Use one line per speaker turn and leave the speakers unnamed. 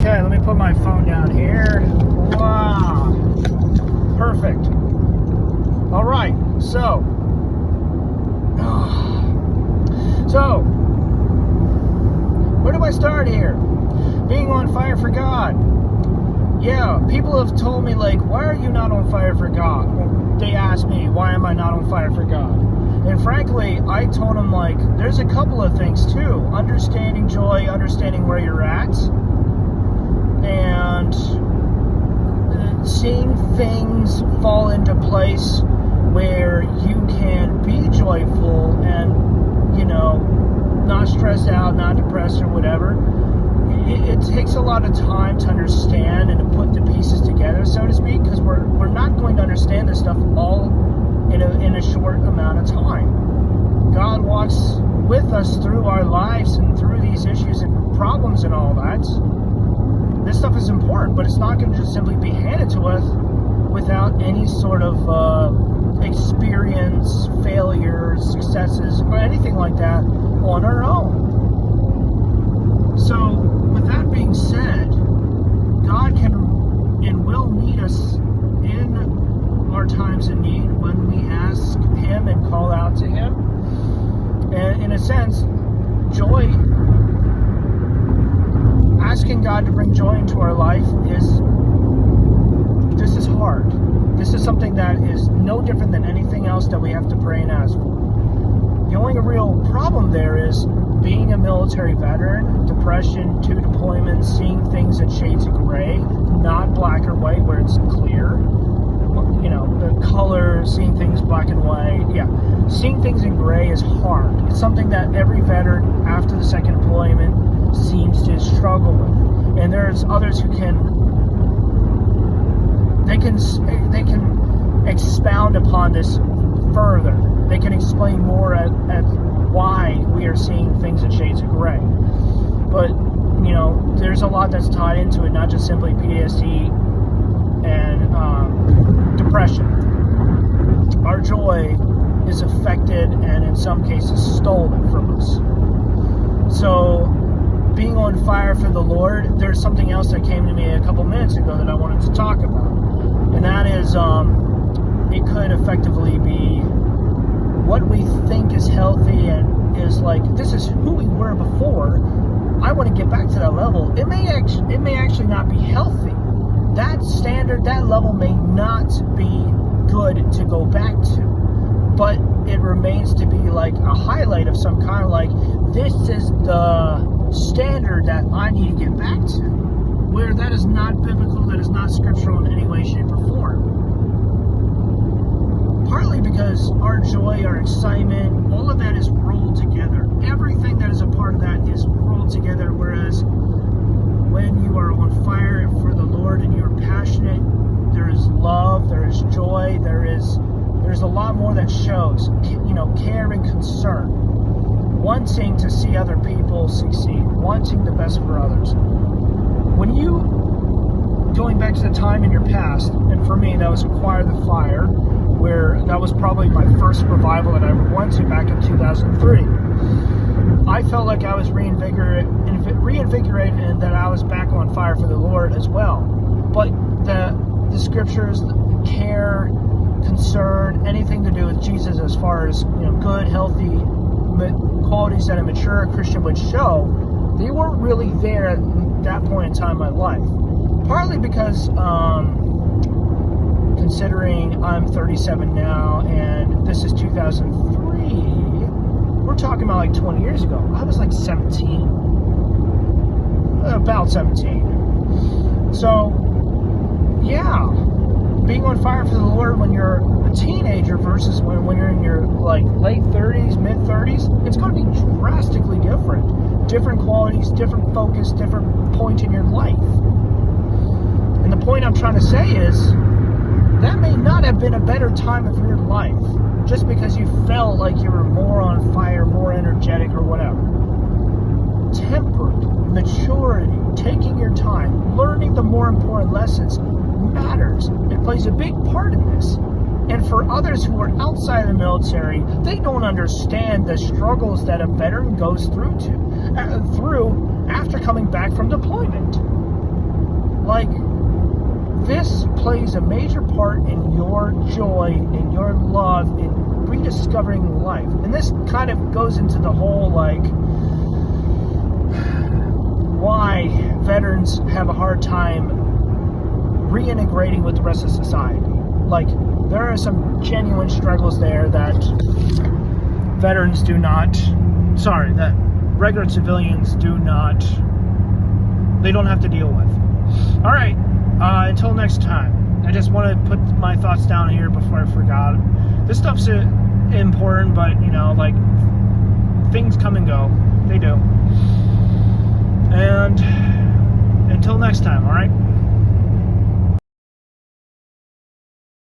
Okay, let me put my phone down here. Wow. Perfect. All right, so where do I start here? Being on fire for God. Yeah, people have told me, like, why are you not on fire for God? Well, they asked me, why am I not on fire for God? And frankly, I told them, like, there's a couple of things too. Understanding joy, understanding where you're at, and seeing things fall into place where you can be joyful and, you know, not stressed out, not depressed or whatever. It takes a lot of time to understand and to put the pieces together, so to speak, because we're not going to understand this stuff all in a short amount of time. God walks with us through our lives and through these issues and problems and all that. This stuff is important, but it's not going to just simply be handed to us without any sort of experience, failures, successes, or anything like that on our own. So, with that being said, God can and will meet us in our times of need when we ask Him and call out to Him. And in a sense, joy, asking God to bring joy into our life this is hard. This is something that is no different than anything else that we have to pray and ask for. The only real problem there is being a military veteran, depression, 2 deployments, seeing things in shades of gray, not black or white where it's clear. You know, the color, seeing things black and white. Yeah, seeing things in gray is hard. It's something that every veteran after the second deployment seems to struggle with. And there's others who can expound upon this further. They can explain more at why we are seeing things in shades of gray. But, you know, there's a lot that's tied into it, not just simply PTSD and depression. Our joy is affected and in some cases stolen from us. So, being on fire for the Lord, there's something else that came to me a couple minutes ago that I wanted to talk about. And that is, it could effectively be what we think is healthy and is like, this is who we were before. I want to get back to that level. It may actually not be healthy. That standard, that level may not be good to go back to. But it remains to be like a highlight of some kind, like, this is the standard that I need to get back to. Where that is not biblical, that is not scriptural in any way, shape, or form. Partly because our joy, our excitement, all of that is rolled together. Everything that is a part of that is rolled together, whereas when you are on fire for the Lord and you're passionate, there is love, there is joy, there's a lot more that shows, you know, care and concern, wanting to see other people succeed, wanting the best for others. When you, going back to the time in your past, and for me that was Acquire the Fire, where that was probably my first revival that I went to back in 2003. I felt like I was reinvigorated and that I was back on fire for the Lord as well. But the scriptures, the care, concern, anything to do with Jesus as far as, you know, good, healthy qualities that a mature Christian would show, they weren't really there at that point in time in my life. Partly because, considering I'm 37 now, and this is 2003, we're talking about like 20 years ago. I was like 17. About 17. So, yeah, being on fire for the Lord when you're a teenager versus when you're in your like late 30s, mid 30s, it's going to be drastically different. Different qualities, different focus, different point in your life. And the point I'm trying to say is, that may not have been a better time of your life just because you felt like you were more on fire, more energetic or whatever. Tempered, maturity, taking your time, learning the more important lessons matters. It plays a big part in this. And for others who are outside of the military, they don't understand the struggles that a veteran goes through after coming back from deployment. plays a major part in your joy, in your love, in rediscovering life. And this kind of goes into the whole, like, why veterans have a hard time reintegrating with the rest of society. Like, there are some genuine struggles there that veterans do not, that regular civilians do not, they don't have to deal with. All right, until next time, I just want to put my thoughts down here before I forgot. This stuff's important, but, you know, like, things come and go. They do. And until next time, all right?